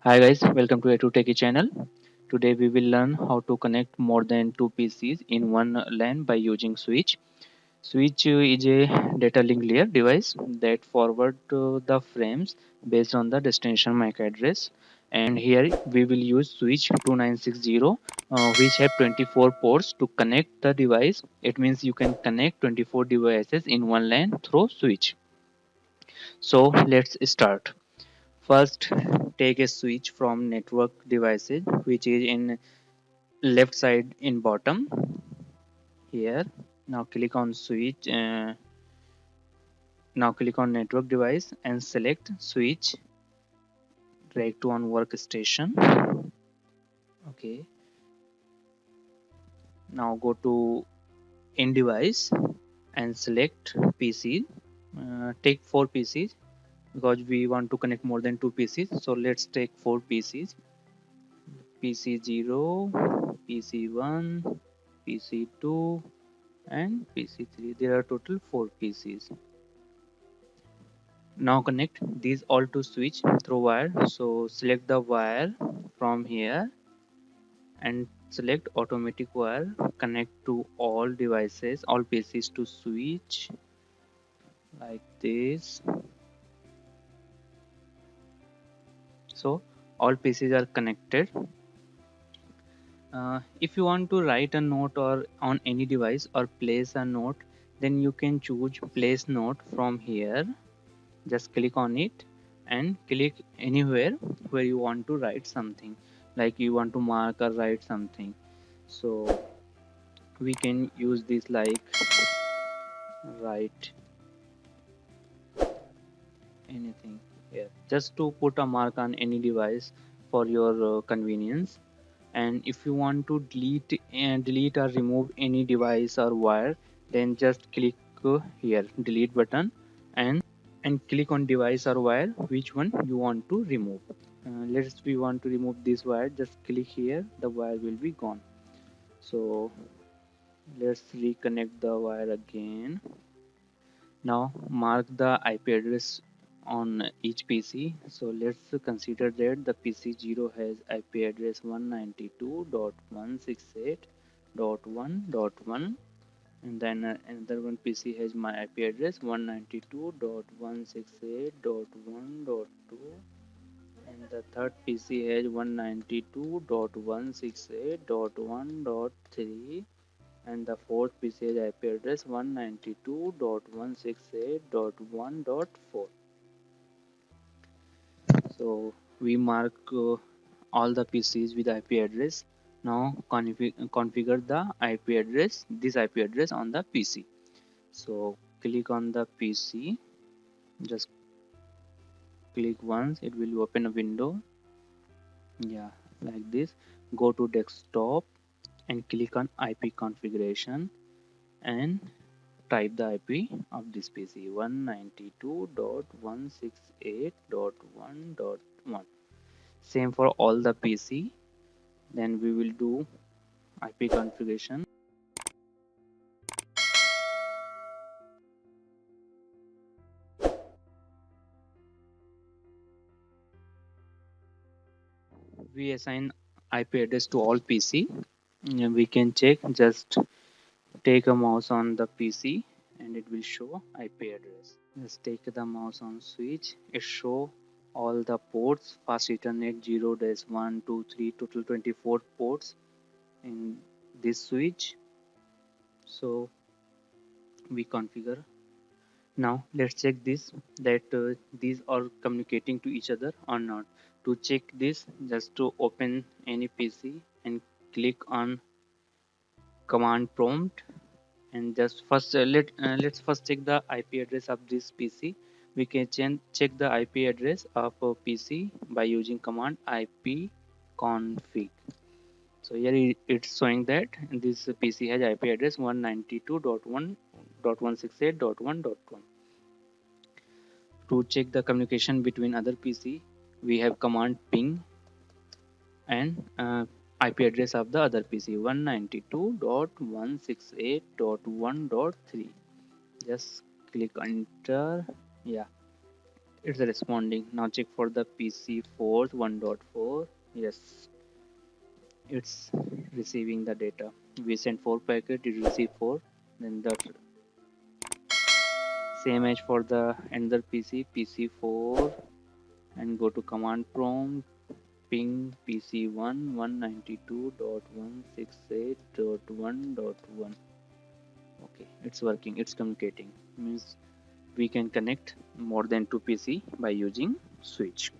Hi guys, welcome to A2Techie channel. Today we will learn how to connect more than two PCs in one LAN by using switch. Switch is a data link layer device that forward the frames based on the destination MAC address. And here we will use switch 2960 which have 24 ports to connect the device. It means you can connect 24 devices in one LAN through switch. So let's start. First, take a switch from network devices, which is in left side in bottom here. Now click on switch. Now click on network device and select switch. Drag to on workstation. Okay. Now go to in device and select PC. Take four PCs because we want to connect more than two PCs. So let's take four PCs. PC0, PC1, PC2 and PC3. There are total 4 PCs. Now connect these all to switch through wire. So select the wire from here and select automatic wire. Connect to all devices, all PCs to switch like this. So all PCs are connected. If you want to write a note or on any device or place a note, then you can choose place note from here. Just click on it and click anywhere where you want to write something, like you want to mark or write something. So we can use this like write anything here, just to put a mark on any device for your convenience. And if you want to delete or remove any device or wire, then just click here delete button and click on device or wire which one you want to remove. Let's we want to remove this wire, just click here, the wire will be gone. So let's reconnect the wire again. Now mark the IP address on each PC. So let's consider that the PC0 has IP address 192.168.1.1, and then another one PC has my IP address 192.168.1.2, and the third PC has 192.168.1.3, and the fourth PC has IP address 192.168.1.4. So we mark all the PCs with IP address. Now configure the IP address, this IP address on the PC. So click on the PC, just click once, it will open a window. Yeah, like this. Go to desktop and click on IP configuration and type the IP of this PC 192.168.1.1. Same for all the PC. Then we will do IP configuration. We assign IP address to all PC. We can check, just take a mouse on the PC and it will show IP address. Just take the mouse on switch, it show all the ports, fast ethernet 0-1 2 3, total 24 ports in this switch. So we configure. Now let's check this, that these are communicating to each other or not. To check this, just to open any PC and click on command prompt, and just first let's first check the IP address of this PC. We can check the IP address of a PC by using command ipconfig. So here it's showing that this PC has IP address 192.1.168.1.1. To check the communication between other PC, we have command ping and IP address of the other PC 192.168.1.3. Just click enter. Yeah, it's responding. Now check for the PC 4 1.4. Yes, it's receiving the data. We sent 4 packet, it receive 4. Then the same as for the another PC 4, and go to command prompt, ping PC1 192.168.1.1. Okay, it's working, it's communicating. Means we can connect more than 2 PC by using switch.